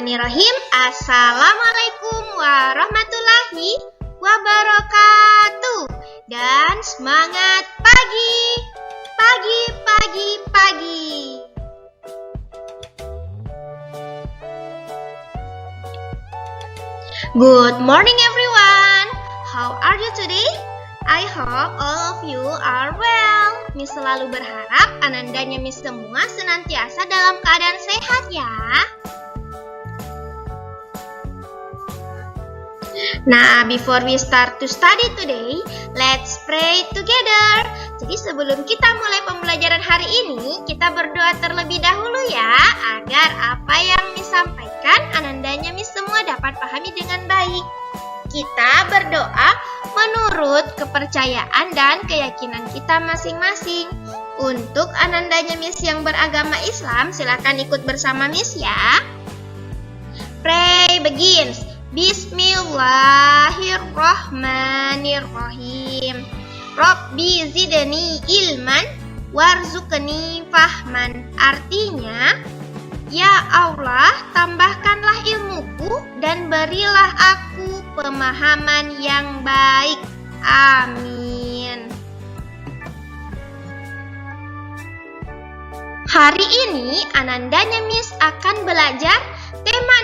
Bismillahirrahmanirrahim. Assalamualaikum warahmatullahi wabarakatuh. Dan semangat pagi. Pagi, pagi, pagi. Good morning everyone. How are you today? I hope all of you are well. Miss selalu berharap Anandanya Miss semua senantiasa dalam keadaan sehat ya. Nah, before we start to study today, let's pray together. Jadi sebelum kita mulai pembelajaran hari ini, kita berdoa terlebih dahulu ya, agar apa yang Miss sampaikan Anandanya Miss semua dapat pahami dengan baik. Kita berdoa menurut kepercayaan dan keyakinan kita masing-masing. Untuk Anandanya Miss yang beragama Islam, silakan ikut bersama Miss ya. Pray begins. Bismillahirrahmanirrahim. Rabbi zidni ilman warzuqni fahman. Artinya, ya Allah, tambahkanlah ilmuku dan berilah aku pemahaman yang baik. Amin. Hari ini Anandanya Miss akan belajar tema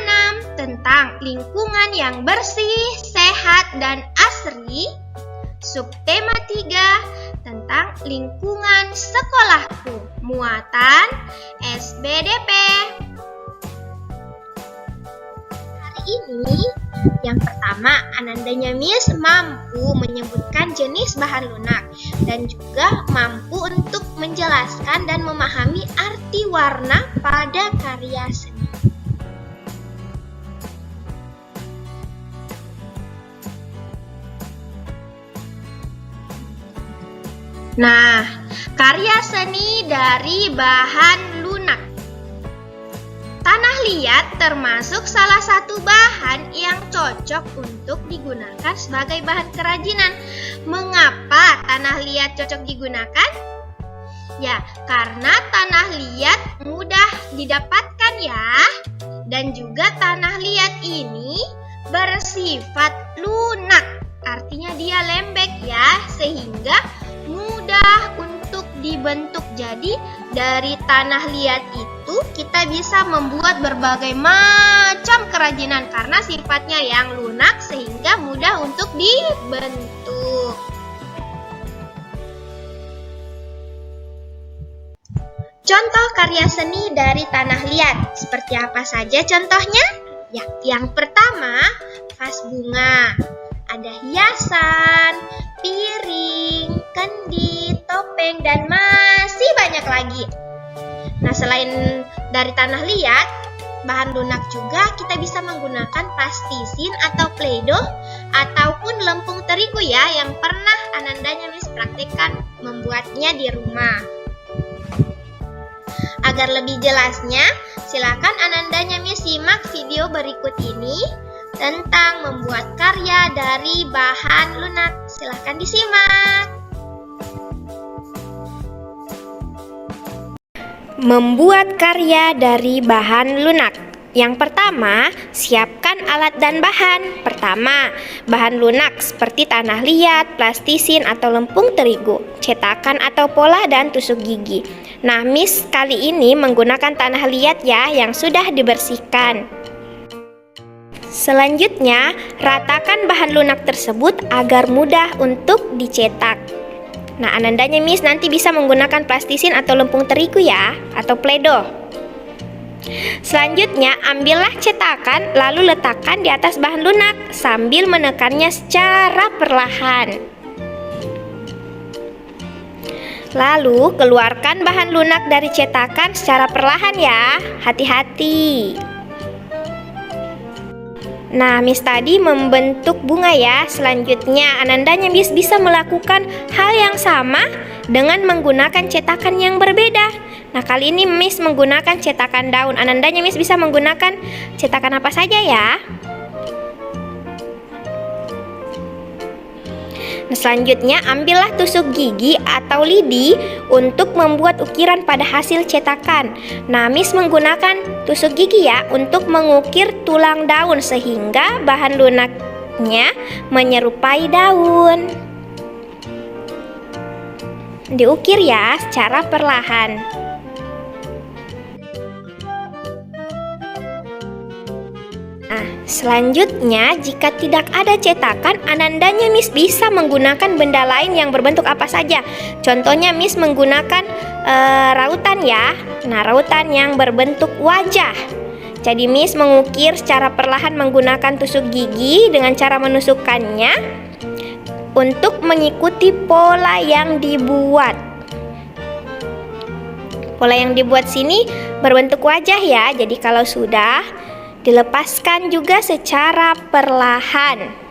6 tentang lingkungan yang bersih, sehat, dan asri. Subtema 3 tentang lingkungan sekolahku, muatan SBDP. Hari ini, yang pertama, Anandanya Miss mampu menyebutkan jenis bahan lunak dan juga mampu untuk menjelaskan dan memahami arti warna pada karya seni. Nah, karya seni dari bahan lunak. Tanah liat termasuk salah satu bahan yang cocok untuk digunakan sebagai bahan kerajinan. Mengapa tanah liat cocok digunakan? Ya, karena tanah liat mudah didapatkan ya. Dan juga tanah liat ini bersifat lunak. Artinya dia lembek ya, sehingga mudah untuk dibentuk. Jadi dari tanah liat itu kita bisa membuat berbagai macam kerajinan karena sifatnya yang lunak sehingga mudah untuk dibentuk. Contoh karya seni dari tanah liat seperti apa saja contohnya? Ya, yang pertama vas bunga, ada hiasan, piring, kendi, topeng, dan masih banyak lagi. Nah, selain dari tanah liat, bahan lunak juga kita bisa menggunakan plastisin atau play-doh ataupun lempung terigu ya, yang pernah Anandanya Miss praktekkan membuatnya di rumah. Agar lebih jelasnya, silakan Anandanya Miss simak video berikut ini tentang membuat karya dari bahan lunak. Silahkan disimak. Membuat karya dari bahan lunak. Yang pertama, siapkan alat dan bahan. Pertama, bahan lunak seperti tanah liat, plastisin atau lempung terigu, cetakan atau pola, dan tusuk gigi. Nah, Miss kali ini menggunakan tanah liat ya yang sudah dibersihkan. Selanjutnya, ratakan bahan lunak tersebut agar mudah untuk dicetak. Nah, Anandanya Miss nanti bisa menggunakan plastisin atau lempung terigu ya, atau play-doh. Selanjutnya, ambillah cetakan lalu letakkan di atas bahan lunak sambil menekannya secara perlahan. Lalu, keluarkan bahan lunak dari cetakan secara perlahan ya, hati-hati. Nah, Miss tadi membentuk bunga ya. Selanjutnya, Anandanya Miss bisa melakukan hal yang sama dengan menggunakan cetakan yang berbeda. Nah, kali ini Miss menggunakan cetakan daun. Anandanya Miss bisa menggunakan cetakan apa saja ya. Nah, selanjutnya, ambillah tusuk gigi atau lidi untuk membuat ukiran pada hasil cetakan. Nah, Miss menggunakan tusuk gigi ya untuk mengukir tulang daun sehingga bahan lunaknya menyerupai daun. Diukir ya secara perlahan. Nah, selanjutnya jika tidak ada cetakan, Anandanya Miss bisa menggunakan benda lain yang berbentuk apa saja. Contohnya Miss menggunakan rautan ya. Nah, rautan yang berbentuk wajah. Jadi Miss mengukir secara perlahan menggunakan tusuk gigi dengan cara menusukkannya untuk mengikuti pola yang dibuat. Pola yang dibuat sini berbentuk wajah ya. Jadi kalau sudah dilepaskan juga secara perlahan.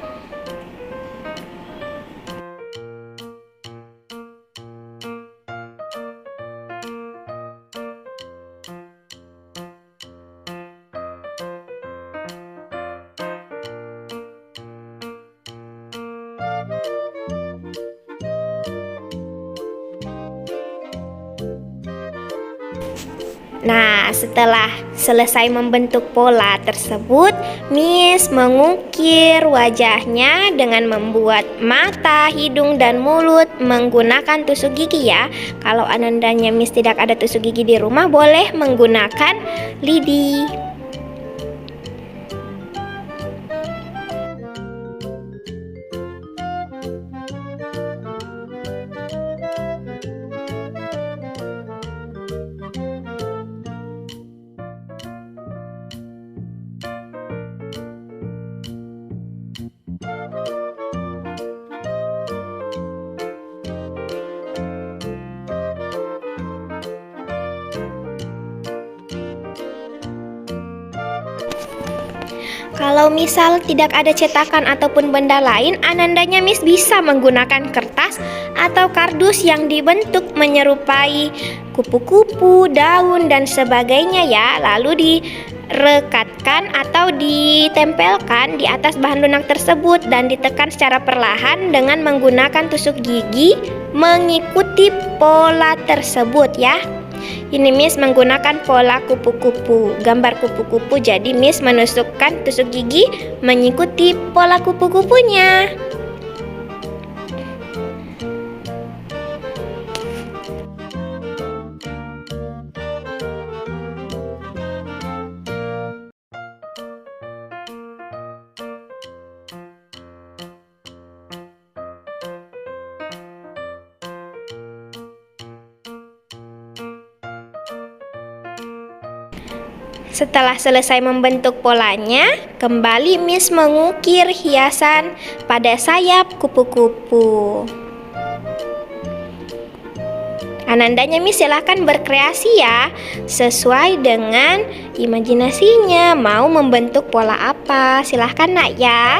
Nah, setelah selesai membentuk pola tersebut, Miss mengukir wajahnya dengan membuat mata, hidung, dan mulut menggunakan tusuk gigi ya. Kalau Anandanya Miss tidak ada tusuk gigi di rumah, boleh menggunakan lidi. Kalau misal tidak ada cetakan ataupun benda lain, Anandanya Miss bisa menggunakan kertas atau kardus yang dibentuk menyerupai kupu-kupu, daun, dan sebagainya ya. Lalu direkatkan atau ditempelkan di atas bahan lunak tersebut dan ditekan secara perlahan dengan menggunakan tusuk gigi mengikuti pola tersebut ya. Ini Miss menggunakan pola kupu-kupu, gambar kupu-kupu. Jadi Miss menusukkan tusuk gigi mengikuti pola kupu-kupunya. Setelah selesai membentuk polanya, kembali Miss mengukir hiasan pada sayap kupu-kupu. Anandanya Miss silahkan berkreasi ya, sesuai dengan imajinasinya. Mau membentuk pola apa? Silahkan nak ya.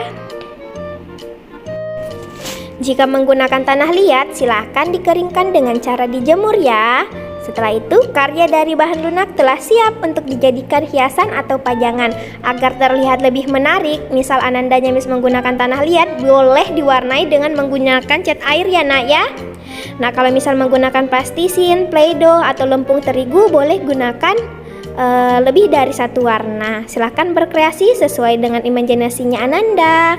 Jika menggunakan tanah liat, silahkan dikeringkan dengan cara dijemur ya. Setelah itu, karya dari bahan lunak telah siap untuk dijadikan hiasan atau pajangan. Agar terlihat lebih menarik, misal Anandanya Miss menggunakan tanah liat, boleh diwarnai dengan menggunakan cat air ya nak ya. Nah, kalau misal menggunakan plastisin, play-doh, atau lempung terigu, boleh gunakan lebih dari satu warna. Silahkan berkreasi sesuai dengan imajinasinya Ananda.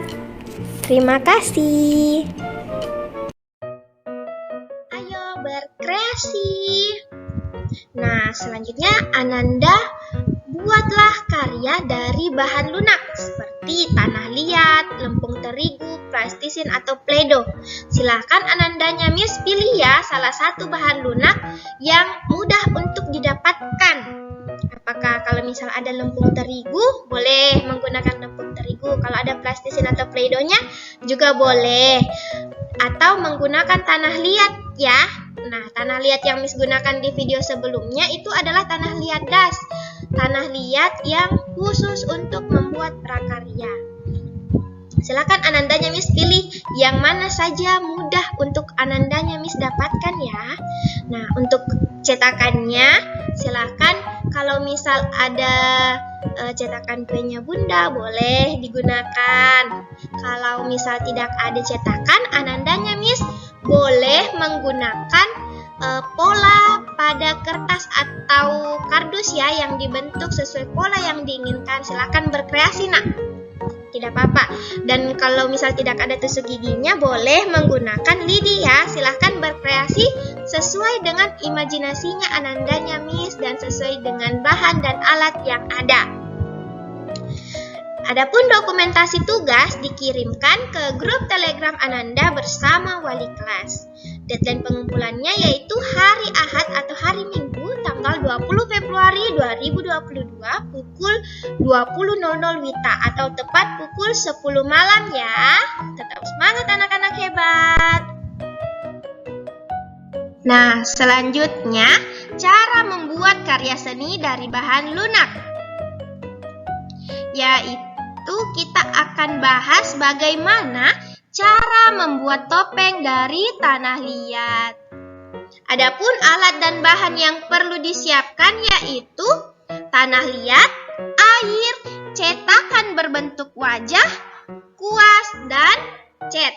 Terima kasih. Ayo berkreasi. Nah, selanjutnya Ananda buatlah karya dari bahan lunak seperti tanah liat, lempung terigu, plastisin, atau play-doh. Silahkan Anandanya Miss pilih ya salah satu bahan lunak yang mudah untuk didapatkan. Apakah kalau misal ada lempung terigu, boleh menggunakan lempung terigu. Kalau ada plastisin atau play-dohnya juga boleh. Atau menggunakan tanah liat ya. Nah, tanah liat yang Miss gunakan di video sebelumnya itu adalah tanah liat das. Tanah liat yang khusus untuk membuat prakarya. Silakan Anandanya Miss pilih yang mana saja mudah untuk Anandanya Miss dapatkan ya. Nah, untuk cetakannya silakan kalau misal ada cetakan kuenya Bunda boleh digunakan. Kalau misal tidak ada cetakan, Anandanya Miss boleh menggunakan pola pada kertas atau kardus ya yang dibentuk sesuai pola yang diinginkan. Silakan berkreasi nak, tidak apa-apa. Dan kalau misal tidak ada tusuk giginya, boleh menggunakan lidi ya. Silahkan berkreasi sesuai dengan imajinasinya Anandanya Miss dan sesuai dengan bahan dan alat yang ada. Adapun dokumentasi tugas dikirimkan ke grup Telegram Ananda bersama wali kelas. Deadline pengumpulannya yaitu hari Ahad atau hari Minggu tanggal 20 Februari 2022 pukul 20.00 WITA atau tepat pukul 10 malam ya. Tetap semangat anak-anak hebat. Nah, selanjutnya cara membuat karya seni dari bahan lunak. Yaitu kita akan bahas bagaimana cara membuat topeng dari tanah liat. Adapun alat dan bahan yang perlu disiapkan yaitu tanah liat, air, cetakan berbentuk wajah, kuas, dan cat.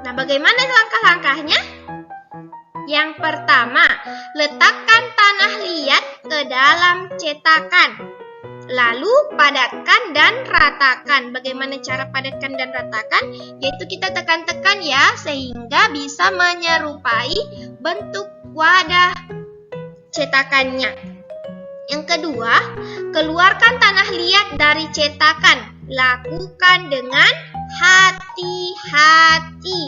Nah, bagaimana langkah-langkahnya? Yang pertama, letakkan tanah liat ke dalam cetakan. Lalu padatkan dan ratakan. Bagaimana cara padatkan dan ratakan? Yaitu kita tekan-tekan ya, sehingga bisa menyerupai bentuk wadah cetakannya. Yang kedua, keluarkan tanah liat dari cetakan. Lakukan dengan hati-hati.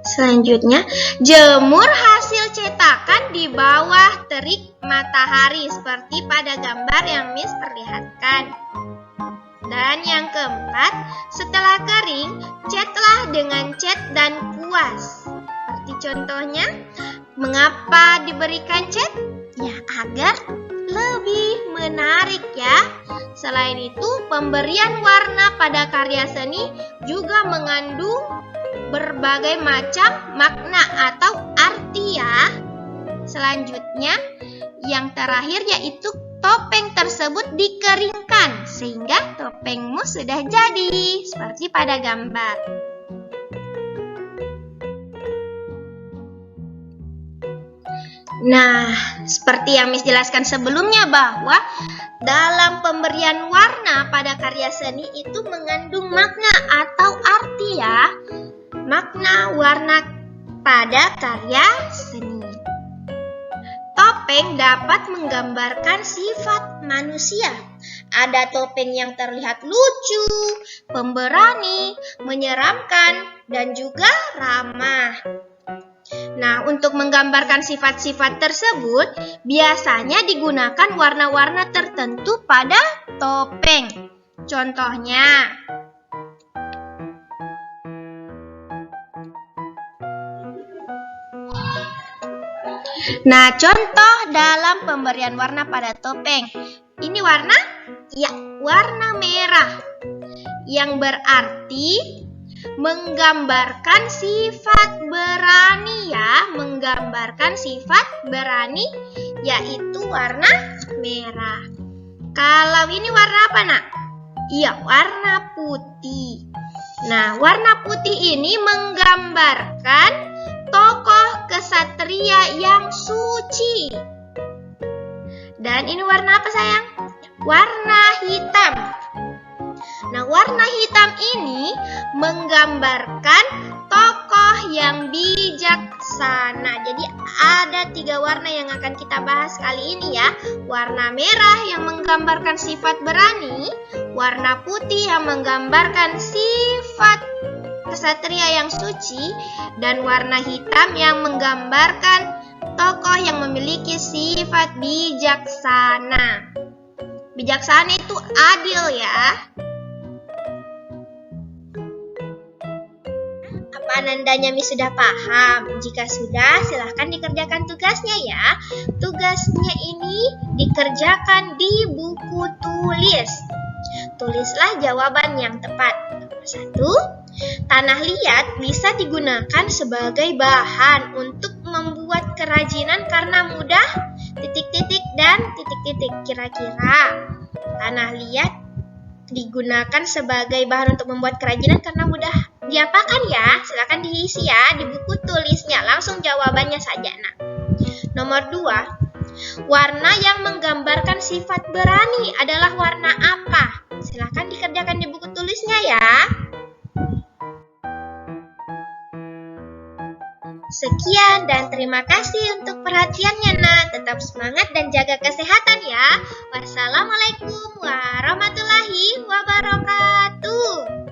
Selanjutnya, jemur hasil cetakan di bawah terik matahari seperti pada gambar yang Miss perlihatkan. Dan yang keempat, setelah kering, catlah dengan cat dan kuas. Seperti contohnya, mengapa diberikan cat? Ya, agar lebih menarik ya. Selain itu, pemberian warna pada karya seni juga mengandung berbagai macam makna atau arti ya. Selanjutnya, yang terakhir yaitu topeng tersebut dikeringkan sehingga topengmu sudah jadi seperti pada gambar. Nah, seperti yang Miss jelaskan sebelumnya bahwa dalam pemberian warna pada karya seni itu mengandung makna atau arti ya. Makna warna pada karya seni. Topeng dapat menggambarkan sifat manusia. Ada topeng yang terlihat lucu, pemberani, menyeramkan, dan juga ramah. Nah, untuk menggambarkan sifat-sifat tersebut, biasanya digunakan warna-warna tertentu pada topeng. Contohnya, nah, contoh dalam pemberian warna pada topeng. Ini warna? Ya, warna merah. Yang berarti menggambarkan sifat berani ya. Menggambarkan sifat berani yaitu warna merah. Kalau ini warna apa nak? Iya, warna putih. Nah, warna putih ini menggambarkan tokoh kesatria yang suci. Dan ini warna apa sayang? Warna hitam. Nah, warna hitam ini menggambarkan tokoh yang bijaksana. Jadi ada 3 warna yang akan kita bahas kali ini ya. Warna merah yang menggambarkan sifat berani, warna putih yang menggambarkan sifat kesatria yang suci, dan warna hitam yang menggambarkan tokoh yang memiliki sifat bijaksana. Bijaksana itu adil ya. Apa Anandanya Miss sudah paham? Jika sudah, silahkan dikerjakan tugasnya ya. Tugasnya ini dikerjakan di buku tulis. Tulislah jawaban yang tepat. Nomor 1, tanah liat bisa digunakan sebagai bahan untuk membuat kerajinan karena mudah titik-titik dan titik-titik. Kira-kira tanah liat digunakan sebagai bahan untuk membuat kerajinan karena mudah diapakan ya? Silakan diisi ya di buku tulisnya. Langsung jawabannya saja. Nah, nomor 2. Warna yang menggambarkan sifat berani adalah warna apa? Silakan dikerjakan di buku tulisnya ya. Sekian dan terima kasih untuk perhatiannya, Nak. Tetap semangat dan jaga kesehatan ya. Wassalamualaikum warahmatullahi wabarakatuh.